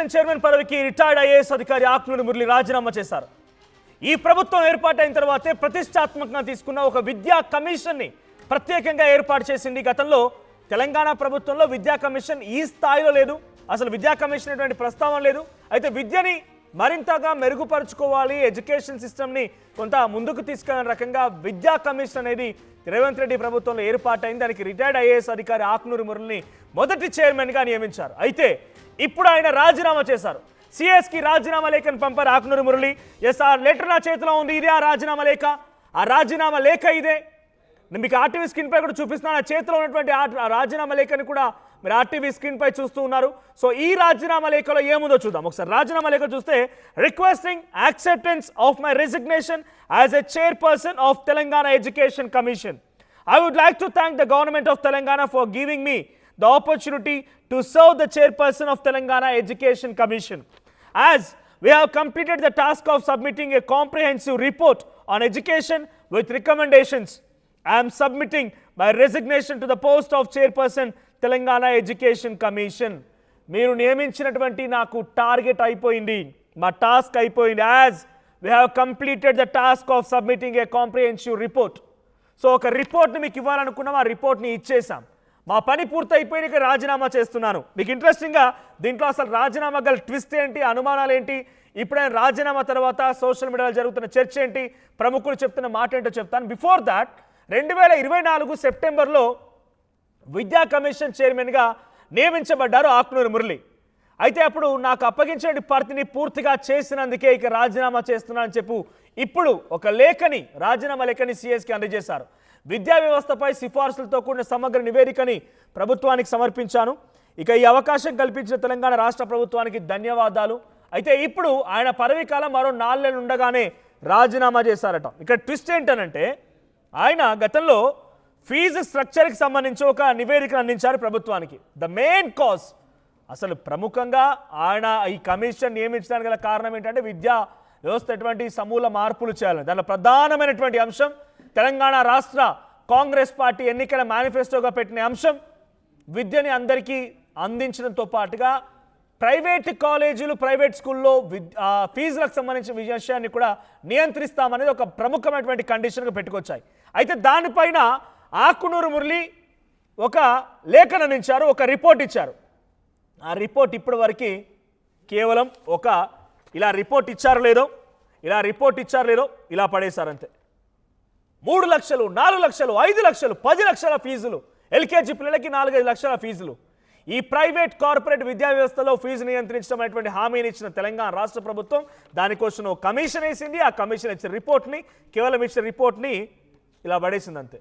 Commission chairman పదవికి retired IAS అధికారి ఆకునూరి మురళి రాజీనామా చేశారు. ఈ ప్రభుత్వం ఏర్పాటైన తర్వాతే ప్రతిష్టాత్మకంగా తీసుకున్న ఒక విద్యా కమిషన్ని ప్రత్యేకంగా ఏర్పాటు చేసింది. గతంలో తెలంగాణ ప్రభుత్వంలో విద్యా కమిషన్ ఈ స్థాయిలో లేదు, అసలు విద్యా కమిషన్ అటువంటి ప్రస్తావన లేదు. అయితే విద్యని మరింతగా మెరుగుపరుచుకోవాలి, ఎడ్యుకేషన్ సిస్టమ్ని కొంత ముందుకు తీసుకెళ్లిన రకంగా విద్యా కమిషన్ అనేది రేవంత్ రెడ్డి ప్రభుత్వంలో ఏర్పాటైంది. దానికి రిటైర్డ్ ఐఏఎస్ అధికారి ఆకునూరి మురళిని మొదటి చైర్మన్గా నియమించారు. అయితే ఇప్పుడు ఆయన రాజీనామా చేశారు. సిఎస్కి రాజీనామా లేఖను పంపారు ఆకునూరి మురళి. ఎస్, ఆ లెటర్ నా చేతిలో ఉంది. ఇదే ఆ రాజీనామా లేఖ. ఆ రాజీనామా లేఖ ఇదే. నేను మీకు ఆర్టీవీ స్క్రీన్ పై కూడా చూపిస్తున్నాను. ఆ చేతిలో ఉన్నటువంటి ఆ రాజీనామా లేఖని కూడా మీరు ఆర్టీవీ స్క్రీన్ పై చూస్తూ ఉన్నారు. సో ఈ రాజీనామా లేఖలో ఏముందో చూద్దాం. ఒకసారి రాజీనామా లేఖ చూస్తే, requesting acceptance of my resignation as a chairperson of Telangana education commission. I would like to thank the government of Telangana for giving me the opportunity to serve the chairperson of Telangana Education Commission. As we have completed the task of submitting a comprehensive report on education with recommendations, I am submitting my resignation to the post of chairperson Telangana Education Commission. మీరు నియమించినటువంటి నాకు target అయిపోయింది, మా task అయిపోయింది. As we have completed the task of submitting a comprehensive report. So ఒక రిపోర్ట్ని మీకు ఇవ్వాలనుకున్నాం, ఆ రిపోర్ట్ని ఇచ్చేసాం. మా పని పూర్తి అయిపోయినాక రాజీనామా చేస్తున్నాను. మీకు ఇంట్రెస్టింగ్గా దీంట్లో అసలు రాజీనామా గల ట్విస్ట్ ఏంటి, అనుమానాలు ఏంటి, ఇప్పుడైనా రాజీనామా తర్వాత సోషల్ మీడియాలో జరుగుతున్న చర్చ ఏంటి, ప్రముఖులు చెప్తున్న మాట ఏంటో చెప్తాను. బిఫోర్ దాట్ 2024 సెప్టెంబర్లో విద్యా కమిషన్ చైర్మన్గా నియమించబడ్డారు ఆకునూరి మురళి. అయితే అప్పుడు నాకు అప్పగించిన పరిధిని పూర్తిగా చేసినందుకే ఇక రాజీనామా చేస్తున్నానని చెప్పు ఇప్పుడు ఒక లేఖని, రాజీనామా లేఖని సిఎస్కి అందజేశారు. విద్యా వ్యవస్థపై సిఫార్సులతో కూడిన సమగ్ర నివేదికని ప్రభుత్వానికి సమర్పించాను. ఇక ఈ అవకాశం కల్పించిన తెలంగాణ రాష్ట్ర ప్రభుత్వానికి ధన్యవాదాలు. అయితే ఇప్పుడు ఆయన పదవీ కాలం మరో 4 నెలలు ఉండగానే రాజీనామా చేశారట. ఇక్కడ ట్విస్ట్ ఏంటనంటే, ఆయన గతంలో ఫీజు స్ట్రక్చర్కి సంబంధించి ఒక నివేదికను అందించారు ప్రభుత్వానికి. ద మెయిన్ కాజ్, అసలు ప్రముఖంగా ఆయన ఈ కమిషన్ నియమించడానికి గల కారణం ఏంటంటే విద్యా వ్యవస్థ ఎటువంటి సమూల మార్పులు చేయాలని. దానిలో ప్రధానమైనటువంటి అంశం తెలంగాణ రాష్ట్ర కాంగ్రెస్ పార్టీ ఎన్నికల మేనిఫెస్టోగా పెట్టిన అంశం విద్యని అందరికీ అందించడంతో పాటుగా ప్రైవేట్ కాలేజీలు, ప్రైవేట్ స్కూల్లో ఫీజులకు సంబంధించిన విషయాన్ని కూడా నియంత్రిస్తామనేది ఒక ప్రముఖమైనటువంటి కండిషన్గా పెట్టుకొచ్చాయి. అయితే దానిపైన ఆకునూరి మురళి ఒక లేఖను అందించారు, ఒక రిపోర్ట్ ఇచ్చారు. ఆ రిపోర్ట్ ఇప్పటి వరకు కేవలం ఒక ఇలా రిపోర్ట్ ఇచ్చారో లేదో ఇలా పడేశారంతే. 3 లక్షలు, 4 లక్షలు, 5 లక్షలు, 10 లక్షల ఫీజులు, ఎల్కేజీ పిల్లలకి 4-5 లక్షల ఫీజులు. ఈ ప్రైవేట్ కార్పొరేట్ విద్యా వ్యవస్థలో ఫీజు నియంత్రించడం అనేటువంటి హామీని ఇచ్చిన తెలంగాణ రాష్ట్ర ప్రభుత్వం దానికోసం కమిషన్ వేసింది. ఆ కమిషన్ ఇచ్చిన రిపోర్ట్ని ఇలా పడేసింది అంతే.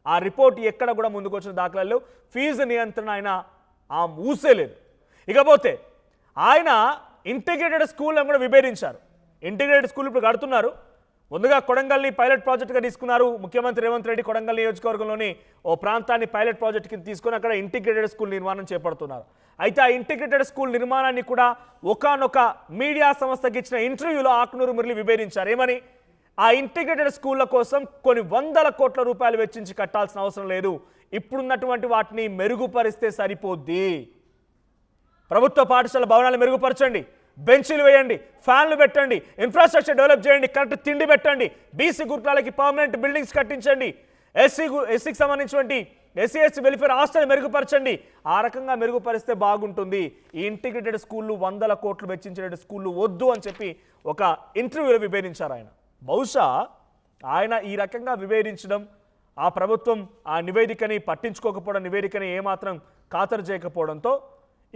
ఆ రిపోర్ట్ ఎక్కడ కూడా ముందుకు వచ్చిన దాఖలాలు ఫీజు నియంత్రణ ఆయన ఊసేలేదు. ఇకపోతే ఆయన ఇంటిగ్రేటెడ్ స్కూల్ని కూడా విభేదించారు. ఇంటిగ్రేటెడ్ స్కూల్ ఇప్పుడు కడుతున్నారు. ముందుగా కొడంగల్ని పైలట్ ప్రాజెక్టుగా తీసుకున్నారు ముఖ్యమంత్రి రేవంత్ రెడ్డి. కొడంగల్ నియోజకవర్గంలోని ఓ ప్రాంతాన్ని పైలట్ ప్రాజెక్ట్ కింద తీసుకొని అక్కడ ఇంటిగ్రేటెడ్ స్కూల్ నిర్మాణం చేపడుతున్నారు. అయితే ఆ ఇంటిగ్రేటెడ్ స్కూల్ నిర్మాణాన్ని కూడా ఒకానొక మీడియా సంస్థకి ఇచ్చిన ఇంటర్వ్యూలో ఆకునూరి మురళి విభేదించారు. ఏమని? ఆ ఇంటిగ్రేటెడ్ స్కూళ్ళ కోసం కొన్ని 100 కోట్ల రూపాయలు వెచ్చించి కట్టాల్సిన అవసరం లేదు, ఇప్పుడున్నటువంటి వాటిని మెరుగుపరిస్తే సరిపోద్ది. ప్రభుత్వ పాఠశాల భవనాలు మెరుగుపరచండి, బెంచీలు వేయండి, ఫ్యాన్లు పెట్టండి, ఇన్ఫ్రాస్ట్రక్చర్ డెవలప్ చేయండి, కరెక్ట్ తిండి పెట్టండి, బీసీ గురుకులాలకి పర్మనెంట్ బిల్డింగ్స్ కట్టించండి, ఎస్సీకి సంబంధించినటువంటి ఎస్సీ వెల్ఫేర్ హాస్టల్ మెరుగుపరచండి. ఆ రకంగా మెరుగుపరిస్తే బాగుంటుంది. ఈ ఇంటిగ్రేటెడ్ స్కూళ్ళు 100 కోట్లు వెచ్చించిన స్కూళ్ళు వద్దు అని చెప్పి ఒక ఇంటర్వ్యూలో విభేదించారు ఆయన. బహుశా ఆయన ఈ రకంగా విభేదించడం, ఆ ప్రభుత్వం ఆ నివేదికని పట్టించుకోకపోవడం, నివేదికని ఏమాత్రం ఖాతరు చేయకపోవడంతో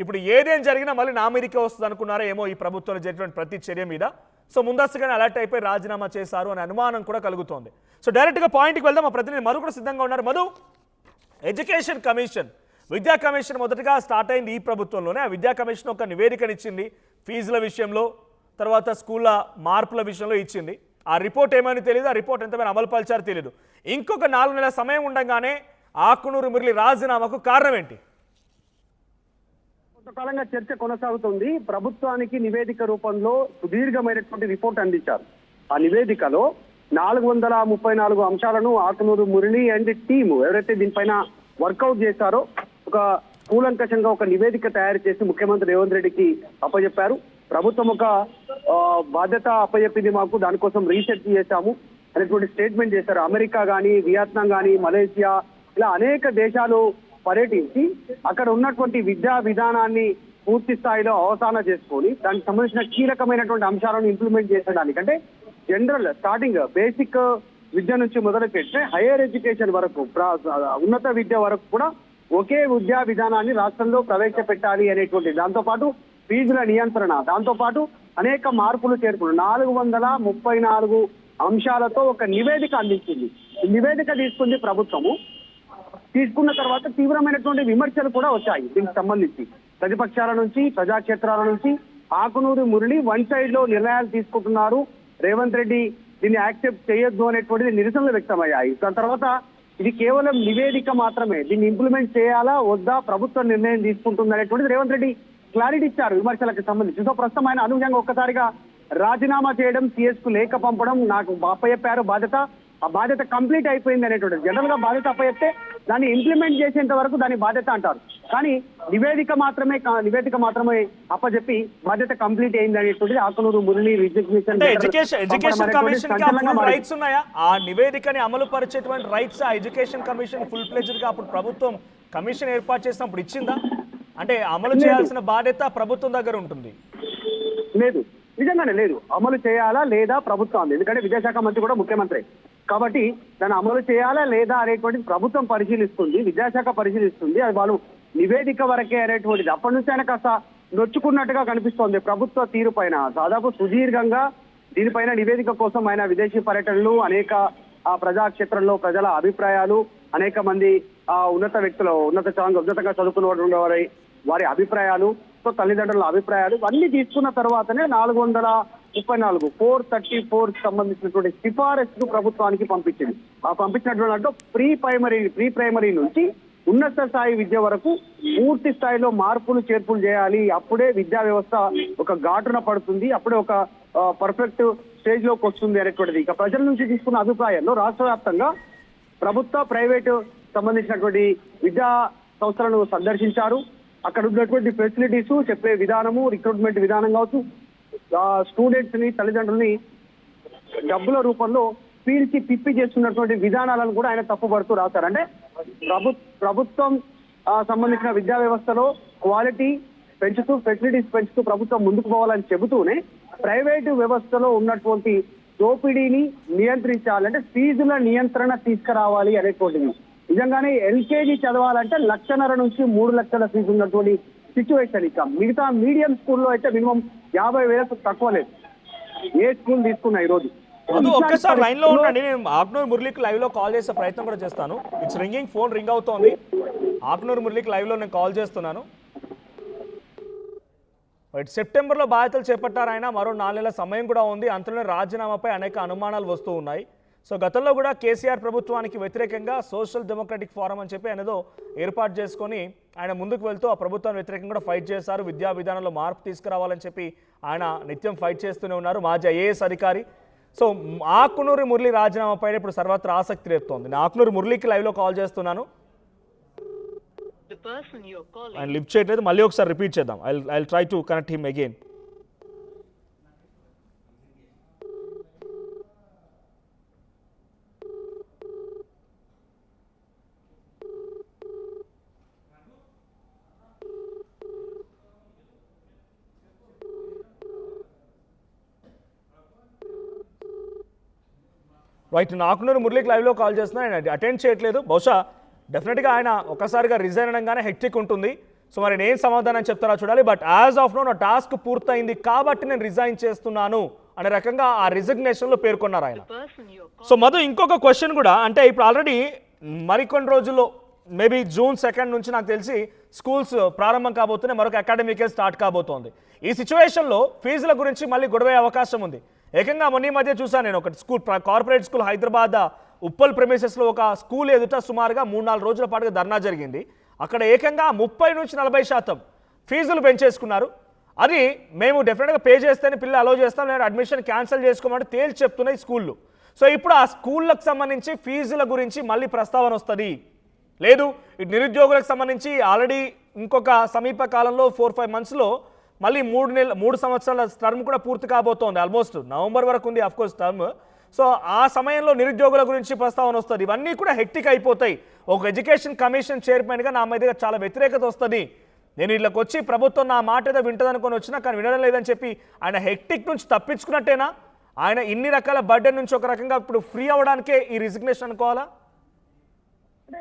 ఇప్పుడు ఏదేం జరిగినా మళ్ళీ నా మీదకే వస్తుంది అనుకున్నారో ఏమో ఈ ప్రభుత్వంలో జరిగినటువంటి ప్రతి చర్య మీద. సో ముందస్తుగానే అలర్ట్ అయిపోయి రాజీనామా చేశారు అనే అనుమానం కూడా కలుగుతోంది. సో డైరెక్ట్గా పాయింట్కి వెళ్దాం. మా ప్రతినిధి మధు కూడా సిద్ధంగా ఉన్నారు. మధు, ఎడ్యుకేషన్ కమిషన్, విద్యా కమిషన్ మొదటగా స్టార్ట్ అయింది ఈ ప్రభుత్వంలోనే. ఆ విద్యా కమిషన్ ఒక నివేదికనిచ్చింది ఫీజుల విషయంలో, తర్వాత స్కూళ్ళ మార్పుల విషయంలో ఇచ్చింది. ఆ రిపోర్ట్ ఏమని తెలియదు, ఆ రిపోర్ట్ ఎంతమైనా అమలు పరిచారో తెలియదు. ఇంకొక 4 నెలల సమయం ఉండగానే ఆకునూరి మురళి రాజీనామాకు కారణం ఏంటి? కొంతకాలంగా చర్చ కొనసాగుతుంది. ప్రభుత్వానికి నివేదిక రూపంలో సుదీర్ఘమైనటువంటి రిపోర్ట్ అందించారు. ఆ నివేదికలో 434 అంశాలను ఆకునూరి మురళి అండ్ టీము ఎవరైతే దీనిపైన వర్కౌట్ చేశారో ఒక కూలంకషంగా ఒక నివేదిక తయారు చేసి ముఖ్యమంత్రి రేవంత్ రెడ్డికి అప్పచెప్పారు. ప్రభుత్వం ఒక బాధ్యత అప్పచెప్పింది మాకు, దానికోసం రీసెర్చ్ చేశాము అనేటువంటి స్టేట్మెంట్ చేశారు. అమెరికా కానీ, వియత్నాం కానీ, మలేషియా ఇలా అనేక దేశాలు పర్యటించి అక్కడ ఉన్నటువంటి విద్యా విధానాన్ని పూర్తి స్థాయిలో అవగాహన చేసుకొని దానికి సంబంధించిన కీలకమైనటువంటి అంశాలను ఇంప్లిమెంట్ చేసడానికి, అంటే జనరల్ స్టార్టింగ్ బేసిక్ విద్య నుంచి మొదలు పెడితే హైయర్ ఎడ్యుకేషన్ వరకు, ఉన్నత విద్య వరకు కూడా ఒకే విద్యా విధానాన్ని రాష్ట్రంలో ప్రవేశపెట్టాలి అనేటువంటి, దాంతోపాటు ఫీజుల నియంత్రణ, దాంతోపాటు అనేక మార్పులు చేర్పులు 434 అంశాలతో ఒక నివేదిక అందించింది. ఈ నివేదిక తీసుకుంది ప్రభుత్వము. తీసుకున్న తర్వాత తీవ్రమైనటువంటి విమర్శలు కూడా వచ్చాయి దీనికి సంబంధించి. ప్రతిపక్షాల నుంచి, ప్రజాక్షేత్రాల నుంచి ఆకునూరి మురళి వన్ సైడ్ లో నిర్ణయాలు తీసుకుంటున్నారు, రేవంత్ రెడ్డి దీన్ని యాక్సెప్ట్ చేయొద్దు అనేటువంటిది నిరసనలు వ్యక్తమయ్యాయి. దాని తర్వాత ఇది కేవలం నివేదిక మాత్రమే, దీన్ని ఇంప్లిమెంట్ చేయాలా వద్దా ప్రభుత్వం నిర్ణయం తీసుకుంటుంది అనేటువంటిది రేవంత్ రెడ్డి క్లారిటీ ఇచ్చారు విమర్శలకు సంబంధించి. సో ప్రస్తుతం ఆయన అనూహ్యంగా ఒక్కసారిగా రాజీనామా చేయడం, సిఎస్ కు లేఖ పంపడం, నాకు అప్పచెప్పారు బాధ్యత, ఆ బాధ్యత కంప్లీట్ అయిపోయింది అనేటువంటిది. జనరల్ గా బాధ్యత అప్పచెప్తే దాన్ని ఇంప్లిమెంట్ చేసేంత వరకు దాని బాధ్యత అంటారు, కానీ నివేదిక మాత్రమే అప్పచెప్పి బాధ్యత కంప్లీట్ అయింది అనేటువంటిది Akunuru Murali education commission rights ఉన్నాయా? ఆ నివేదికని అమలు పరిచేటువంటి రైట్స్ ఆ ఎడ్యుకేషన్ కమిషన్ ఫుల్ ప్లెజ్డ్ గా అప్పుడు ప్రభుత్వం కమిషన్ ఏర్పాటు చేసినప్పుడు ఇచ్చిందా? అంటే అమలు చేయాల్సిన బాధ్యత ప్రభుత్వం దగ్గర ఉంటుంది. లేదు, నిజంగానే లేదు. అమలు చేయాలా లేదా ప్రభుత్వం, ఎందుకంటే విద్యాశాఖ మంత్రి కూడా ముఖ్యమంత్రి కాబట్టి దాన్ని అమలు చేయాలా లేదా అనేటువంటిది ప్రభుత్వం పరిశీలిస్తుంది, విద్యాశాఖ పరిశీలిస్తుంది. అది వాళ్ళు నివేదిక వరకే అనేటువంటిది. అప్పటి నుంచి ఆయన కాస్త నొచ్చుకున్నట్టుగా కనిపిస్తోంది ప్రభుత్వ తీరు పైన. దాదాపు సుదీర్ఘంగా దీనిపైన నివేదిక కోసం ఆయన విదేశీ పర్యటనలు, అనేక ప్రజాక్షేత్రంలో ప్రజల అభిప్రాయాలు, అనేక మంది ఉన్నత వ్యక్తులు, ఉన్నతంగా చదువుకున్న వారి అభిప్రాయాలు, సో తల్లిదండ్రుల అభిప్రాయాలు ఇవన్నీ తీసుకున్న తర్వాతనే 434 434 సంబంధించినటువంటి సిఫారసు ప్రభుత్వానికి పంపించింది. ఆ పంపించినటువంటి ప్రీ ప్రైమరీ నుంచి ఉన్నత స్థాయి విద్య వరకు పూర్తి స్థాయిలో మార్పులు చేర్పులు చేయాలి. అప్పుడే విద్యా వ్యవస్థ ఒక ఘాటున పడుతుంది, అప్పుడే ఒక పర్ఫెక్ట్ స్టేజ్ లోకి వస్తుంది అనేటువంటిది. ఇక ప్రజల నుంచి తీసుకున్న అభిప్రాయాల్లో రాష్ట్ర వ్యాప్తంగా ప్రభుత్వ, ప్రైవేటు సంబంధించినటువంటి విద్యా సంస్థలను సందర్శించారు. అక్కడ ఉన్నటువంటి ఫెసిలిటీస్, చెప్పే విధానము, రిక్రూట్మెంట్ విధానం కావచ్చు, స్టూడెంట్స్ ని, తల్లిదండ్రుల్ని డబ్బుల రూపంలో పీల్చి పిప్పి చేస్తున్నటువంటి విధానాలను కూడా ఆయన తప్పుపడుతూ రాశారు. అంటే ప్రభుత్వం సంబంధించిన విద్యా వ్యవస్థలో క్వాలిటీ పెంచుతూ, ఫెసిలిటీస్ పెంచుతూ ప్రభుత్వం ముందుకు పోవాలని చెబుతూనే ప్రైవేటు వ్యవస్థలో ఉన్నటువంటి దోపిడీని నియంత్రించాలంటే ఫీజుల నియంత్రణ తీసుకురావాలి అనేటువంటిది. నిజంగానే ఎల్కేజీ చదవాలంటే 1,50,000 నుంచి 3 లక్షల ఫీజు ఉన్నటువంటి సిచ్యువేషన్. ఇక మిగతా మీడియం స్కూల్లో అయితే మినిమం 50,000 తక్కువ లేదు, ఏ స్కూల్ తీసుకున్నా ఈ రోజు. ఒక్కసారి లైన్ లో ఉండండి, నేను ఆకునూరు మురళికి లైవ్ లో కాల్ చేసే ప్రయత్నం కూడా చేస్తాను. ఇట్స్ రింగింగ్, ఫోన్ రింగ్ అవుతోంది. ఆకునూరు మురళికి లైవ్ లో నేను కాల్ చేస్తున్నాను. సెప్టెంబర్లో బాధ్యతలు చేపట్టారు ఆయన, మరో 4 నెలల సమయం కూడా ఉంది. అంతలోనే రాజీనామాపై అనేక అనుమానాలు వస్తూ ఉన్నాయి. సో గతంలో కూడా కేసీఆర్ ప్రభుత్వానికి వ్యతిరేకంగా సోషల్ డెమోక్రటిక్ ఫోరం అని చెప్పి ఆయనదో ఏర్పాటు చేసుకొని ఆయన ముందుకు వెళ్తూ ఆ ప్రభుత్వానికి వ్యతిరేకంగా కూడా ఫైట్ చేశారు. విద్యా విధానంలో మార్పు తీసుకురావాలని చెప్పి ఆయన నిత్యం ఫైట్ చేస్తూనే ఉన్నారు. మాజీ ఐఏఎస్ అధికారి. సో ఆకునూరి మురళి రాజీనామాపై ఇప్పుడు సర్వత్రా ఆసక్తి రేపుతోంది. నేను ఆకునూరి మురళికి లైవ్లో కాల్ చేస్తున్నాను, ఆయన లిఫ్ట్ చేయట్లేదు. మళ్ళీ ఒకసారి రిపీట్ చేద్దాం. I try to connect him again. Right, Akunuri మురళికి లైవ్లో కాల్ చేస్తున్నా, ఆయన అటెండ్ చేయట్లేదు. బహుశా డెఫినెట్గా ఆయన ఒక్కసారిగా రిజైన్ అనగానే హెక్టిక్ ఉంటుంది. సో మరి నేను సమాధానం చెప్తారా చూడాలి. బట్ యాజ్ ఆఫ్ నో నా టాస్క్ పూర్తయింది కాబట్టి నేను రిజైన్ చేస్తున్నాను అనే రకంగా ఆ రిజిగ్నేషన్లో పేర్కొన్నారు ఆయన. సో మధు, ఇంకొక క్వశ్చన్ కూడా, అంటే ఇప్పుడు ఆల్రెడీ మరికొన్ని రోజుల్లో మేబీ June 2 నుంచి నాకు తెలిసి స్కూల్స్ ప్రారంభం కాబోతున్నాయి, మరొక అకాడమిక్ ఇయర్ స్టార్ట్ కాబోతోంది. ఈ సిచ్యువేషన్లో ఫీజుల గురించి మళ్ళీ గొడవే అవకాశం ఉంది. ఏకంగా మొన్న మధ్య చూసాను నేను, ఒక school, corporate school Hyderabad Uppal ప్రెమిసెస్లో ఒక స్కూల్ ఎదుట సుమారుగా 3-4 రోజుల పాటుగా ధర్నా జరిగింది. అక్కడ ఏకంగా 30 నుంచి 40% ఫీజులు పెంచేసుకున్నారు. అది మేము డెఫినెట్గా పే చేస్తేనే పిల్లలు అలో చేస్తాం, నేను అడ్మిషన్ క్యాన్సిల్ చేసుకోమంటే తేల్చి చెప్తున్నాయి స్కూళ్ళు. సో ఇప్పుడు ఆ స్కూళ్ళకు సంబంధించి ఫీజుల గురించి మళ్ళీ ప్రస్తావన వస్తుంది, లేదు ఇటు నిరుద్యోగులకు సంబంధించి ఆల్రెడీ ఇంకొక సమీప కాలంలో 4-5 మంత్స్లో మళ్ళీ 3 సంవత్సరాల టర్మ్ కూడా పూర్తి కాబోతోంది. ఆల్మోస్ట్ నవంబర్ వరకు ఉంది అఫ్కోర్స్ టర్మ్. సో ఆ సమయంలో నిరుద్యోగుల గురించి ప్రస్తావన వస్తుంది. ఇవన్నీ కూడా హెక్టిక్ అయిపోతాయి. ఒక ఎడ్యుకేషన్ కమిషన్ చైర్మన్గా నా మీద చాలా వ్యతిరేకత వస్తుంది. నేను ఇళ్ళకి వచ్చి ప్రభుత్వం నా మాట ఏదో వింటదనుకొని వచ్చినా కానీ వినడం లేదని చెప్పి ఆయన హెక్టిక్ నుంచి తప్పించుకున్నట్టేనా? ఆయన ఇన్ని రకాల బర్డెన్ నుంచి ఒక రకంగా ఇప్పుడు ఫ్రీ అవ్వడానికే ఈ రిజిగ్నేషన్ అనుకోవాలా? అంటే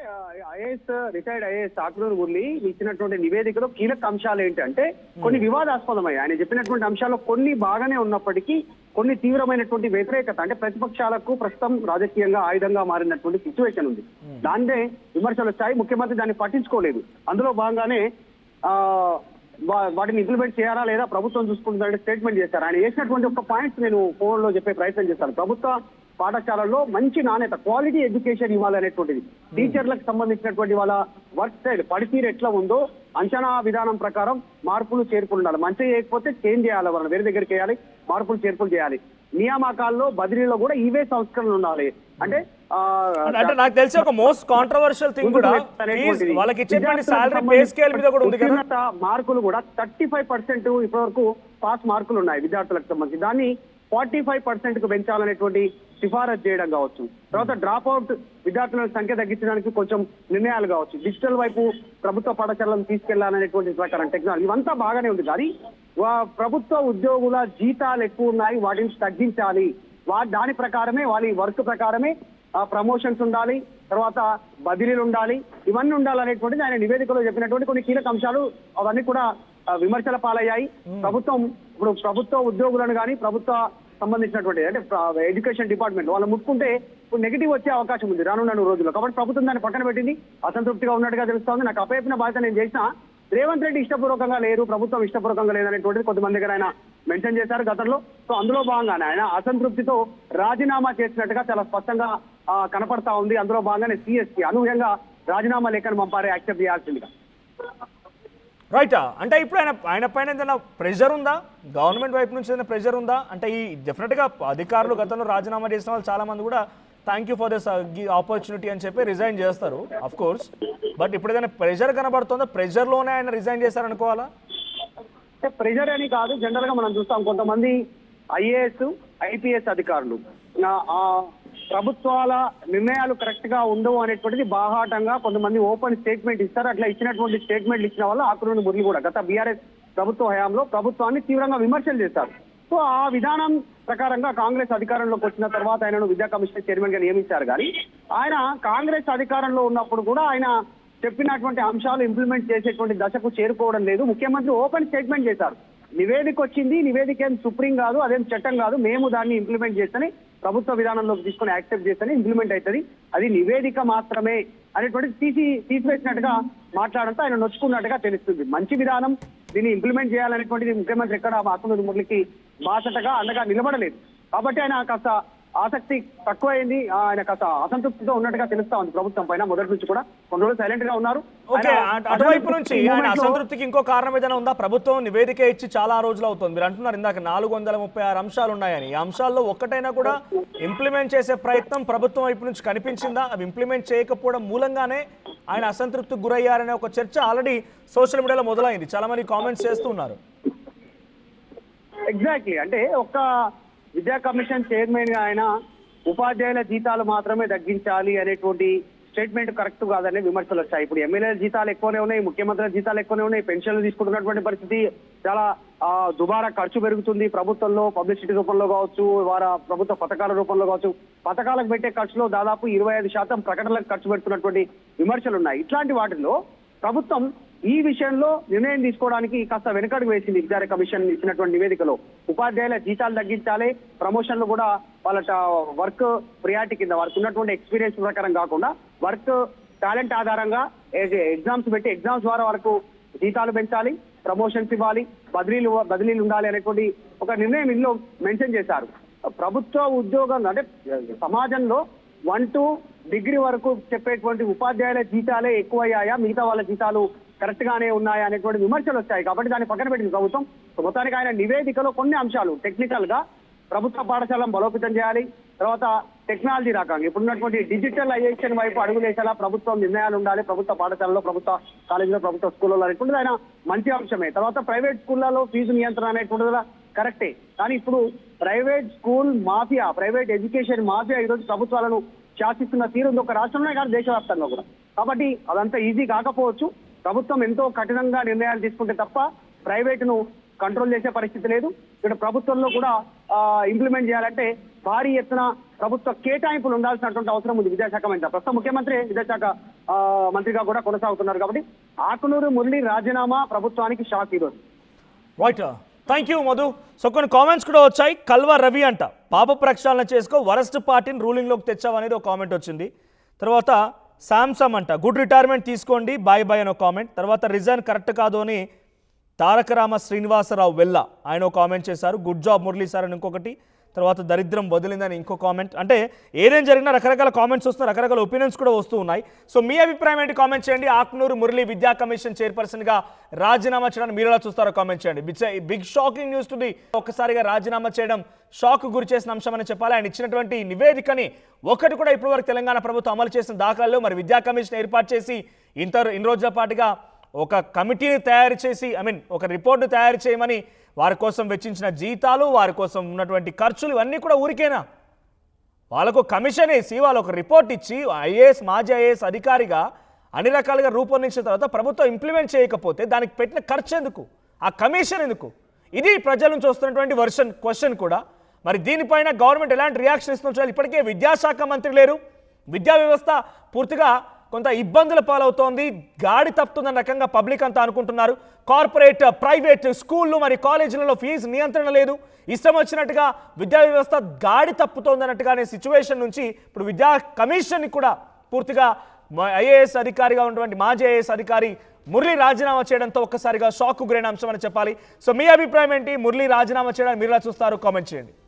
రిటైర్డ్ ఐఏఎస్ ఆకునూరు మురళి ఇచ్చినటువంటి నివేదికలో కీలక అంశాలు ఏంటంటే కొన్ని వివాదాస్పదమై ఆయన చెప్పినటువంటి అంశాల్లో కొన్ని బాగానే ఉన్నప్పటికీ కొన్ని తీవ్రమైనటువంటి వ్యతిరేకత అంటే ప్రతిపక్షాలకు ప్రస్తుతం రాజకీయంగా ఆయుధంగా మారినటువంటి సిచ్యువేషన్ ఉంది. దాన్నే విమర్శలు వచ్చాయి. ముఖ్యమంత్రి దాన్ని పట్టించుకోలేదు. అందులో భాగంగానే వాటిని ఇంప్లిమెంట్ చేయాలా లేదా ప్రభుత్వం చూసుకుంటుందంటే స్టేట్మెంట్ చేశారు. ఆయన చేసినటువంటి ఒక పాయింట్స్ నేను ఫోన్ లో చెప్పే ప్రయత్నం చేశాను. ప్రభుత్వ పాఠశాలల్లో మంచి నాణ్యత క్వాలిటీ ఎడ్యుకేషన్ ఇవ్వాలనేటువంటిది, టీచర్లకు సంబంధించినటువంటి వాళ్ళ వర్క్ స్టైల్ పనితీరు ఎట్లా ఉందో అంచనా విధానం ప్రకారం మార్పులు చేర్పులు ఉండాలి. మంచి చేయకపోతే చేంజ్ చేయాలి, వాళ్ళని వేరే దగ్గరికి వేయాలి, మార్పులు చేర్పులు చేయాలి. నియామకాల్లో బదిలీలో కూడా ఇవే సంస్కరణలు ఉండాలి. అంటే నాకు తెలిసి ఒక మోస్ట్ కాంట్రవర్షియల్ థింగ్ కూడా వాళ్ళకి ఇచ్చేటువంటి సాలరీ పే స్కేల్ మీద కూడా ఉంది కదా. మార్కులు కూడా 35% ఇప్పటివరకు పాస్ మార్కులు ఉన్నాయి విద్యార్థులకు సంబంధించి. దాన్ని 45% కు పెంచాలనేటువంటి సిఫారసు చేయడం కావచ్చు. తర్వాత డ్రాప్ అవుట్ విద్యార్థుల సంఖ్య తగ్గించడానికి కొంచెం నిర్ణయాలు కావచ్చు. డిజిటల్ వైపు ప్రభుత్వ పాఠశాలను తీసుకెళ్లాలనేటువంటి ప్రకారం టెక్నాలజీ ఇవంతా బాగానే ఉంది. కానీ ప్రభుత్వ ఉద్యోగుల జీతాలు ఎక్కువ ఉన్నాయి, వాటిని తగ్గించాలి. దాని ప్రకారమే వాళ్ళ వర్క్ ప్రకారమే ప్రమోషన్స్ ఉండాలి, తర్వాత బదిలీలు ఉండాలి, ఇవన్నీ ఉండాలనేటువంటిది ఆయన నివేదికలో చెప్పినటువంటి కొన్ని కీలక అంశాలు. అవన్నీ కూడా విమర్శల పాలయ్యాయి. ఇప్పుడు ప్రభుత్వ ఉద్యోగులను కానీ ప్రభుత్వ సంబంధించినటువంటి అంటే ఎడ్యుకేషన్ డిపార్ట్మెంట్ వాళ్ళు ముట్టుకుంటే ఇప్పుడు నెగిటివ్ వచ్చే అవకాశం ఉంది రానున్న రోజుల్లో. కాబట్టి ప్రభుత్వం దాన్ని పక్కన పెట్టింది. అసంతృప్తిగా ఉన్నట్టుగా తెలుస్తోంది. నాకు అప్పయిన బాధ్యత నేను చేసినా రేవంత్ రెడ్డి ఇష్టపూర్వకంగా లేరు, ప్రభుత్వం ఇష్టపూర్వకంగా లేదనేటువంటిది కొంతమంది దగ్గర ఆయన మెన్షన్ చేశారు గతంలో. సో అందులో భాగంగానే ఆయన అసంతృప్తితో రాజీనామా చేసినట్టుగా చాలా స్పష్టంగా కనపడతా ఉంది. అందులో భాగంగానే సిఎస్కి అనూహ్యంగా రాజీనామా లేఖను పంపారే యాక్సెప్ట్ చేయాల్సిందిగా. రైటా, అంటే ఇప్పుడు ఆయన పైన ఏదైనా ప్రెషర్ ఉందా, గవర్నమెంట్ వైపు నుంచి ఏదైనా ప్రెషర్ ఉందా? అంటే ఈ డెఫినెట్గా అధికారులు గతంలో రాజీనామా చేసిన వాళ్ళు చాలా మంది కూడా thank you for this opportunity అని చెప్పి రిజైన్ చేస్తారు అఫ్ కోర్స్. బట్ ఇప్పుడు ఏదైనా ప్రెషర్ కనబడుతుందా? ప్రెషర్లోనే ఆయన రిజైన్ చేశారనుకోవాలా? ప్రెషర్ అని కాదు, జనరల్ గా మనం చూస్తాం కొంతమంది ఐఏఎస్ ఐపీఎస్ అధికారులు ప్రభుత్వాల నిర్ణయాలు కరెక్ట్ గా ఉండవు అనేటువంటిది బాహాటంగా కొంతమంది ఓపెన్ స్టేట్మెంట్ ఇస్తారు. అట్లా ఇచ్చినటువంటి స్టేట్మెంట్లు ఇచ్చిన వాళ్ళు ఆకునూరి మురళి కూడా గత బీఆర్ఎస్ ప్రభుత్వ హయాంలో ప్రభుత్వాన్ని తీవ్రంగా విమర్శలు చేశారు. సో ఆ విధానం ప్రకారంగా కాంగ్రెస్ అధికారంలోకి వచ్చిన తర్వాత ఆయనను విద్యా కమిషన్ చైర్మన్ గా నియమించారు. కానీ ఆయన కాంగ్రెస్ అధికారంలో ఉన్నప్పుడు కూడా ఆయన చెప్పినటువంటి అంశాలు ఇంప్లిమెంట్ చేసేటువంటి దశకు చేరుకోవడం లేదు. ముఖ్యమంత్రి ఓపెన్ స్టేట్మెంట్ చేశారు. నివేదిక వచ్చింది, నివేదిక ఏం సుప్రీం కాదు, అదేం చట్టం కాదు, మేము దాన్ని ఇంప్లిమెంట్ చేస్తేనే ప్రభుత్వ విధానంలోకి తీసుకుని యాక్సెప్ట్ చేస్తేనే ఇంప్లిమెంట్ అవుతుంది, అది నివేదిక మాత్రమే అనేటువంటి తీసివేసినట్టుగా మాట్లాడంతో ఆయన నొచ్చుకున్నట్టుగా తెలుస్తుంది. మంచి విధానం, దీన్ని ఇంప్లిమెంట్ చేయాలనేటువంటిది ముఖ్యమంత్రి ఎక్కడ ఆకునూరి మురళికి బాసటగా అండగా నిలబడలేదు. కాబట్టి ఆయన కాస్త ఆసక్తి తక్కువైంది, ఆయన కాస్త అసంతృప్తితో ఉన్నట్టుగా తెలుస్తా ఉంది ప్రభుత్వం పైన. మొదటి నుంచి కూడా కొన్ని రోజులు సైలెంట్ గా ఉన్నారు. అటువైపు నుంచి ఆయన అసంతృప్తికి ఇంకో కారణం ఏదైనా ఉందా? ప్రభుత్వం నివేదిక ఇచ్చి చాలా రోజులు అవుతుంది. మీరు అంటున్నారు ఇందాక 436 అంశాలు ఉన్నాయని. ఈ అంశాల్లో ఒక్కటైనా కూడా ఇంప్లిమెంట్ చేసే ప్రయత్నం ప్రభుత్వం వైపు నుంచి కనిపించిందా? అవి ఇంప్లిమెంట్ చేయకపోవడం మూలంగానే ఆయన అసంతృప్తికి గురయ్యారనే ఒక చర్చ ఆల్రెడీ సోషల్ మీడియాలో మొదలైంది. చాలా మంది కామెంట్స్ చేస్తూ ఉన్నారు. ఎగ్జాక్ట్లీ, అంటే ఒక్క విద్యా కమిషన్ చైర్మన్ గా ఆయన ఉపాధ్యాయుల జీతాలు మాత్రమే తగ్గించాలి అనేటువంటి స్టేట్మెంట్ కరెక్ట్ కాదనే విమర్శలు వచ్చాయి. ఇప్పుడు ఎమ్మెల్యేల జీతాలు ఎక్కువనే ఉన్నాయి, ముఖ్యమంత్రుల జీతాలు ఎక్కువనే ఉన్నాయి, పెన్షన్లు తీసుకుంటున్నటువంటి పరిస్థితి, చాలా దుబారా ఖర్చు పెరుగుతుంది ప్రభుత్వంలో, పబ్లిసిటీ రూపంలో కావచ్చు, వారి ప్రభుత్వ పథకాల రూపంలో కావచ్చు. పథకాలకు పెట్టే ఖర్చులో దాదాపు 25% ప్రకటనలకు ఖర్చు పెడుతున్నటువంటి విమర్శలు ఉన్నాయి. ఇట్లాంటి వాటిల్లో ప్రభుత్వం ఈ విషయంలో నిర్ణయం తీసుకోవడానికి కాస్త వెనుకడుగు వేసింది. విద్యా కమిషన్ ఇచ్చినటువంటి నివేదికలో ఉపాధ్యాయుల జీతాలు తగ్గించాలి, ప్రమోషన్లు కూడా వాళ్ళ వర్క్ ప్రియారిటీ కింద వారికి ఉన్నటువంటి ఎక్స్పీరియన్స్ ప్రకారం కాకుండా వర్క్ టాలెంట్ ఆధారంగా ఎగ్జామ్స్ పెట్టి ఎగ్జామ్స్ ద్వారా వరకు జీతాలు పెంచాలి, ప్రమోషన్స్ ఇవ్వాలి, బదిలీలు ఉండాలి అనేటువంటి ఒక నిర్ణయం ఇందులో మెన్షన్ చేశారు. ప్రభుత్వ ఉద్యోగం అంటే సమాజంలో 1 to డిగ్రీ వరకు చెప్పేటువంటి ఉపాధ్యాయుల జీతాలే ఎక్కువయ్యాయా, మిగతా వాళ్ళ జీతాలు కరెక్ట్ గానే ఉన్నాయా అనేటువంటి విమర్శలు వచ్చాయి. కాబట్టి దాన్ని పక్కన పెట్టింది ప్రభుత్వం. మొత్తానికి ఆయన నివేదికలో కొన్ని అంశాలు టెక్నికల్ గా ప్రభుత్వ పాఠశాలను బలోపేతం చేయాలి, తర్వాత టెక్నాలజీ రకంగా ఇప్పుడున్నటువంటి డిజిటలైజేషన్ వైపు అడుగులేసేలా ప్రభుత్వం నిర్ణయాలు ఉండాలి. ప్రభుత్వ పాఠశాలలో, ప్రభుత్వ కాలేజీలో, ప్రభుత్వ స్కూళ్ళలో అనేటువంటిది ఆయన మంచి అంశమే. తర్వాత ప్రైవేట్ స్కూళ్ళలో ఫీజు నియంత్రణ అనేటువంటిది కరెక్టే. కానీ ఇప్పుడు private school mafia, private education mafia ఈరోజు ప్రభుత్వాలను శాసిస్తున్న తీరు ఉంది, ఒక రాష్ట్రంలో కాదు దేశవ్యాప్తంగా కూడా. కాబట్టి అదంతా ఈజీ కాకపోవచ్చు. ప్రభుత్వం ఎంతో కఠినంగా నిర్ణయాలు తీసుకుంటే తప్ప ప్రైవేటును కంట్రోల్ చేసే పరిస్థితి లేదు. ఇక్కడ ప్రభుత్వంలో కూడా ఇంప్లిమెంట్ చేయాలంటే భారీ ఎత్తున ప్రభుత్వ కేటాయింపులు ఉండాల్సినటువంటి అవసరం ఉంది విద్యాశాఖ మంత్రి. ప్రస్తుతం ముఖ్యమంత్రి విద్యాశాఖ మంత్రిగా కూడా కొనసాగుతున్నారు. కాబట్టి ఆకునూరు మురళి రాజీనామా ప్రభుత్వానికి షాక్ ఈరోజు. Right, thank you Madhu. So కొన్ని కామెంట్స్ కూడా వచ్చాయి. కల్వ రవి అంట, పాప ప్రక్షాళన చేసుకో, వరస్ట్ పార్టీని రూలింగ్లోకి తెచ్చావు అనేది ఒక కామెంట్ వచ్చింది. తర్వాత శాంసమ్ అంట, గుడ్ రిటైర్మెంట్ తీసుకోండి, బాయ్ బాయ్ అని ఒక కామెంట్. తర్వాత రిజైన్ కరెక్ట్ కాదు అని తారకరామ శ్రీనివాసరావు వెల్ల ఆయన ఒక కామెంట్ చేశారు. గుడ్ జాబ్ మురళీ సార్ అని ఇంకొకటి. తర్వాత దరిద్రం వదిలిందని ఇంకో కామెంట్. అంటే ఏదేం జరిగినా రకరకాల కామెంట్స్ వస్తున్నాయి, రకరకాల ఒపీనియన్స్ కూడా వస్తూ ఉన్నాయి. సో మీ అభిప్రాయం ఏంటి కామెంట్ చేయండి. ఆకునూరు మురళి విద్యా కమిషన్ చైర్పర్సన్గా రాజీనామా చేయడానికి మీరు ఎలా చూస్తారో కామెంట్ చేయండి. Big shocking news today. ఒక్కసారిగా రాజీనామా చేయడం షాక్ గురి చేసిన అంశం అని చెప్పాలి. ఆయన ఇచ్చినటువంటి నివేదికని ఒకటి కూడా ఇప్పటివరకు తెలంగాణ ప్రభుత్వం అమలు చేసిన దాఖలాలు. మరి విద్యా కమిషన్ ఏర్పాటు చేసి ఇన్ని రోజుల పాటుగా ఒక కమిటీని తయారు చేసి ఒక రిపోర్ట్ను తయారు చేయమని వారి కోసం వెచ్చించిన జీతాలు, వారి కోసం ఉన్నటువంటి ఖర్చులు ఇవన్నీ కూడా ఊరికేనా? వాళ్ళకు కమిషన్ వేసి వాళ్ళు ఒక రిపోర్ట్ ఇచ్చి మాజీ ఐఏఎస్ అధికారిగా అన్ని రకాలుగా రూపొందించిన తర్వాత ప్రభుత్వం ఇంప్లిమెంట్ చేయకపోతే దానికి పెట్టిన ఖర్చు ఎందుకు, ఆ కమిషన్ ఎందుకు? ఇది ప్రజల నుంచి వస్తున్నటువంటి క్వశ్చన్ కూడా. మరి దీనిపైన గవర్నమెంట్ ఎలాంటి రియాక్షన్ ఇస్తుందో ఇప్పటికే విద్యాశాఖ మంత్రి లేరు. విద్యా వ్యవస్థ పూర్తిగా కొంత ఇబ్బందుల పాలవుతోంది, గాడి తప్పుతుందన్న రకంగా పబ్లిక్ అంతా అనుకుంటున్నారు. కార్పొరేట్, ప్రైవేట్ స్కూళ్ళు మరి కాలేజీలలో ఫీజు నియంత్రణ లేదు, ఇష్టం వచ్చినట్టుగా విద్యా వ్యవస్థ గాడి తప్పుతోందన్నట్టుగానే సిచ్యువేషన్ నుంచి ఇప్పుడు విద్యా కమిషన్ని కూడా పూర్తిగా ఐఏఎస్ అధికారిగా ఉన్నటువంటి మాజీ ఐఏఎస్ అధికారి మురళి రాజీనామా చేయడంతో ఒక్కసారిగా షాక్ గురైన అంశం అని చెప్పాలి. సో మీ అభిప్రాయం ఏంటి? మురళి రాజీనామా చేయడానికి మీరు ఎలా చూస్తారు? కామెంట్ చేయండి.